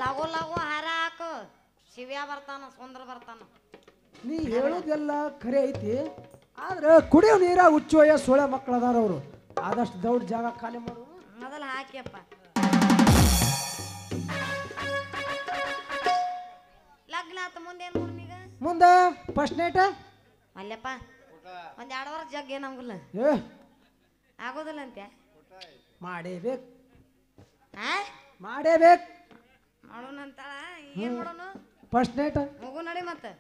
ಲಗು ಲಗು ಹಾರ ಹಾಕು ಶಿವ್ಯ ಬರ್ತಾನ ಸುಂದ್ರ ಬರ್ತಾನ ನೀ ಹೇಳೋದೆಲ್ಲ ಖರೆ ಐತಿ ಆದ್ರೆ ಕುಡಿಯೋ ನೀರ ಹುಚ್ಚೋಯ ಸೊಳೆ ಮಕ್ಕಳು ಅದಾರ ಅವರು ಆದಷ್ಟು ದೌಡ್ ಜಾಗ ಖಾಲಿ ಮಾಡು ಮೊದಲು ಹಾಕಿಯಪ್ಪ ಲಗ್ನ ಆತ ಮುಂದೆ ಏನ್ ಈಗ ಮುಂದೆ ಫಸ್ಟ್ ನೈಟ್ ಅಲ್ಲಪ್ಪ ಒಂದ್ 2 ವರ್ಷ ಜಗ್ ಏನಂಗಿಲ್ಲ ಏ ಆಗೋದಿಲ್ಲ ಅಂತ್ಯ ಮಾಡೇಬೇಕು ಆ ಮಾಡೇಬೇಕು ಮಾಡೋಣ ಅಂತಾಳ ಏನ್ ಮಾಡೋನು ಫಸ್ಟ್ ನೈಟ್ ಹೋಗು ನಡಿ ಮತ್ತೆ